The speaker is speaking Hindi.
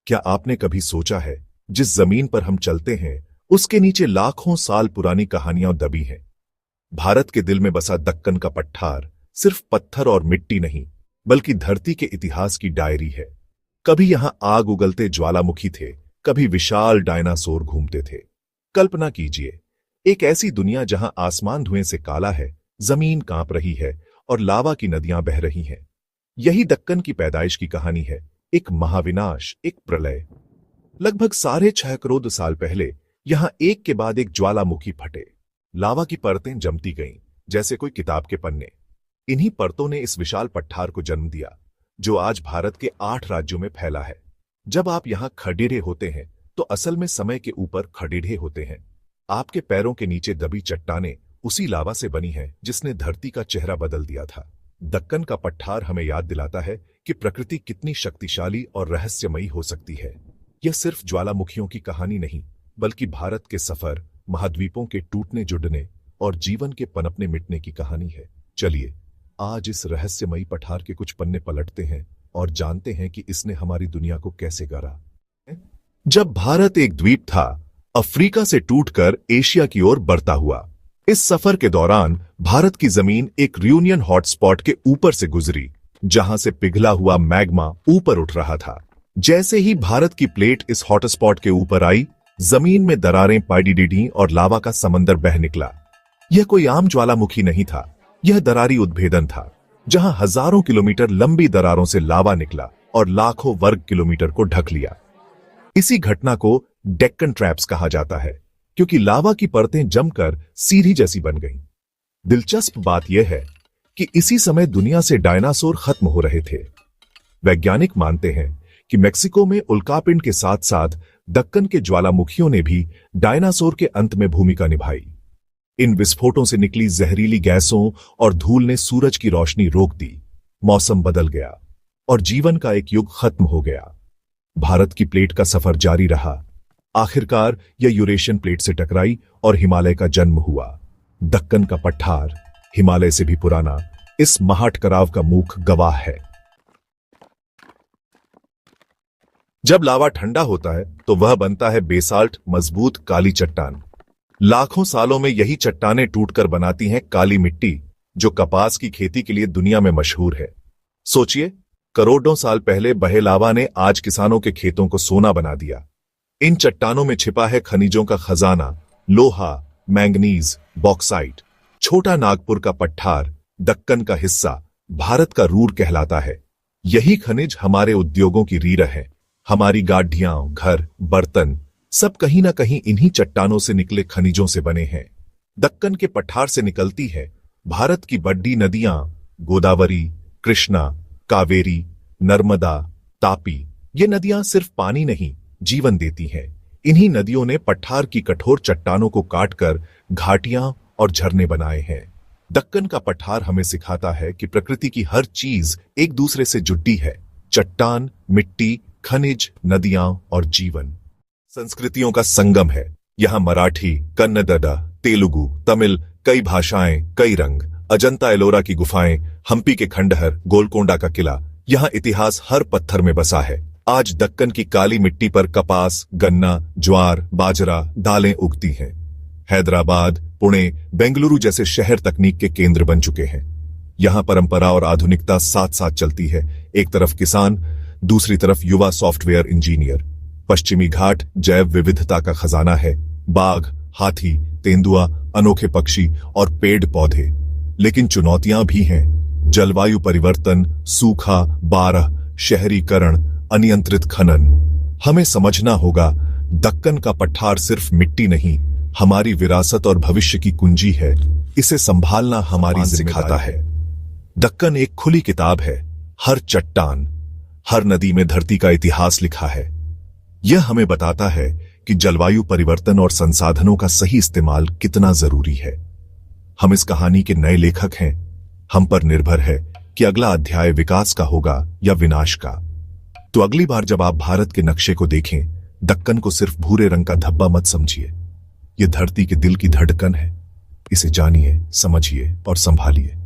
क्या आपने कभी सोचा है, जिस जमीन पर हम चलते हैं उसके नीचे लाखों साल पुरानी कहानियां दबी हैं। भारत के दिल में बसा दक्कन का पठार सिर्फ पत्थर और मिट्टी नहीं, बल्कि धरती के इतिहास की डायरी है। कभी यहां आग उगलते ज्वालामुखी थे, कभी विशाल डायनासोर घूमते थे। कल्पना कीजिए, एक ऐसी दुनिया जहां आसमान धुएं से काला है, जमीन कांप रही है और लावा की नदियां बह रही हैं। यही दक्कन की पैदाइश की कहानी है, एक महाविनाश, एक प्रलय। लगभग 6.5 करोड़ साल पहले यहां एक के बाद एक ज्वालामुखी फटे। लावा की परतें जमती गईं, जैसे कोई किताब के पन्ने। इन्हीं परतों ने इस विशाल पठार को जन्म दिया, जो आज भारत के 8 राज्यों में फैला है। जब आप यहां खड़ेरे होते हैं, तो असल में समय के ऊपर खड़ेरे होते हैं। आपके पैरों के नीचे दबी चट्टानें उसी लावा से बनी हैं, जिसने धरती का चेहरा बदल दिया था। दक्कन का पठार हमें याद दिलाता है कि प्रकृति कितनी शक्तिशाली और रहस्यमयी हो सकती है। यह सिर्फ ज्वालामुखियों की कहानी नहीं, बल्कि भारत के सफर, महाद्वीपों के टूटने जुड़ने और जीवन के पनपने मिटने की कहानी है। चलिए आज इस रहस्यमयी पठार के कुछ पन्ने पलटते हैं और जानते हैं कि इसने हमारी दुनिया को कैसे गढ़ा। जब भारत एक द्वीप था, अफ्रीका से टूटकर एशिया की ओर बढ़ता हुआ। इस सफर के दौरान भारत की जमीन एक रियूनियन हॉटस्पॉट के ऊपर से गुजरी, जहां से पिघला हुआ मैग्मा ऊपर उठ रहा था। जैसे ही भारत की प्लेट इस हॉटस्पॉट के ऊपर आई, जमीन में दरारें पड़ी और लावा का समंदर बह निकला। यह कोई आम ज्वालामुखी नहीं था, यह दरारी उद्भेदन था, जहां हजारों किलोमीटर लंबी दरारों से लावा निकला और लाखों वर्ग किलोमीटर को ढक लिया। इसी घटना को डेक्कन ट्रैप्स कहा जाता है, क्योंकि लावा की परतें जमकर सीढ़ी जैसी बन गईं। दिलचस्प बात यह है कि इसी समय दुनिया से डायनासोर खत्म हो रहे थे। वैज्ञानिक मानते हैं कि मेक्सिको में उल्कापिंड के साथ साथ दक्कन के ज्वालामुखियों ने भी डायनासोर के अंत में भूमिका निभाई। इन विस्फोटों से निकली जहरीली गैसों और धूल ने सूरज की रोशनी रोक दी, मौसम बदल गया और जीवन का एक युग खत्म हो गया। भारत की प्लेट का सफर जारी रहा। आखिरकार यह यूरेशियन प्लेट से टकराई और हिमालय का जन्म हुआ। दक्कन का पठार, हिमालय से भी पुराना, इस महाटकराव का मूक गवाह है। जब लावा ठंडा होता है तो वह बनता है बेसाल्ट, मजबूत काली चट्टान। लाखों सालों में यही चट्टानें टूटकर बनाती हैं काली मिट्टी, जो कपास की खेती के लिए दुनिया में मशहूर है। सोचिए, करोड़ों साल पहले बहे लावा ने आज किसानों के खेतों को सोना बना दिया। इन चट्टानों में छिपा है खनिजों का खजाना, लोहा, मैंगनीज, बॉक्साइट। छोटा नागपुर का पठार, दक्कन का हिस्सा, भारत का रूर कहलाता है। यही खनिज हमारे उद्योगों की रीढ़ है। हमारी गाड़ियां, घर, बर्तन सब कहीं ना कहीं इन्हीं चट्टानों से निकले खनिजों से बने हैं। दक्कन के पठार से निकलती है भारत की बड़ी नदियां, गोदावरी, कृष्णा, कावेरी, नर्मदा, तापी। ये नदियां सिर्फ पानी नहीं, जीवन देती हैं। इन्हीं नदियों ने पठार की कठोर चट्टानों को काटकर घाटियां और झरने बनाए हैं। दक्कन का पठार हमें सिखाता है कि प्रकृति की हर चीज एक दूसरे से जुड़ी है। चट्टान, मिट्टी, खनिज, नदियां और जीवन संस्कृतियों का संगम है। यहां मराठी, कन्नड़, तेलुगु, तमिल, कई भाषाएं, कई रंग। अजंता एलोरा की गुफाएं, हम्पी के खंडहर, गोलकोंडा का किला, यहां इतिहास हर पत्थर में बसा है। आज दक्कन की काली मिट्टी पर कपास, गन्ना, ज्वार, बाजरा, दालें उगती हैं। हैदराबाद, पुणे, बेंगलुरु जैसे शहर तकनीक के केंद्र बन चुके हैं। यहां परंपरा और आधुनिकता साथ साथ चलती है। एक तरफ किसान, दूसरी तरफ युवा सॉफ्टवेयर इंजीनियर। पश्चिमी घाट जैव विविधता का खजाना है। बाघ, हाथी, तेंदुआ, अनोखे पक्षी और पेड़ पौधे। लेकिन चुनौतियां भी हैं। जलवायु परिवर्तन, सूखा, बाढ़, शहरीकरण, अनियंत्रित खनन। हमें समझना होगा, दक्कन का पठार सिर्फ मिट्टी नहीं, हमारी विरासत और भविष्य की कुंजी है। इसे संभालना हमारी जिम्मेदारी है। दक्कन एक खुली किताब है। हर चट्टान, हर नदी में धरती का इतिहास लिखा है। यह हमें बताता है कि जलवायु परिवर्तन और संसाधनों का सही इस्तेमाल कितना जरूरी है। हम इस कहानी के नए लेखक हैं। हम पर निर्भर है कि अगला अध्याय विकास का होगा या विनाश का। तो अगली बार जब आप भारत के नक्शे को देखें, दक्कन को सिर्फ भूरे रंग का धब्बा मत समझिए। यह धरती के दिल की धड़कन है। इसे जानिए, समझिए और संभालिए।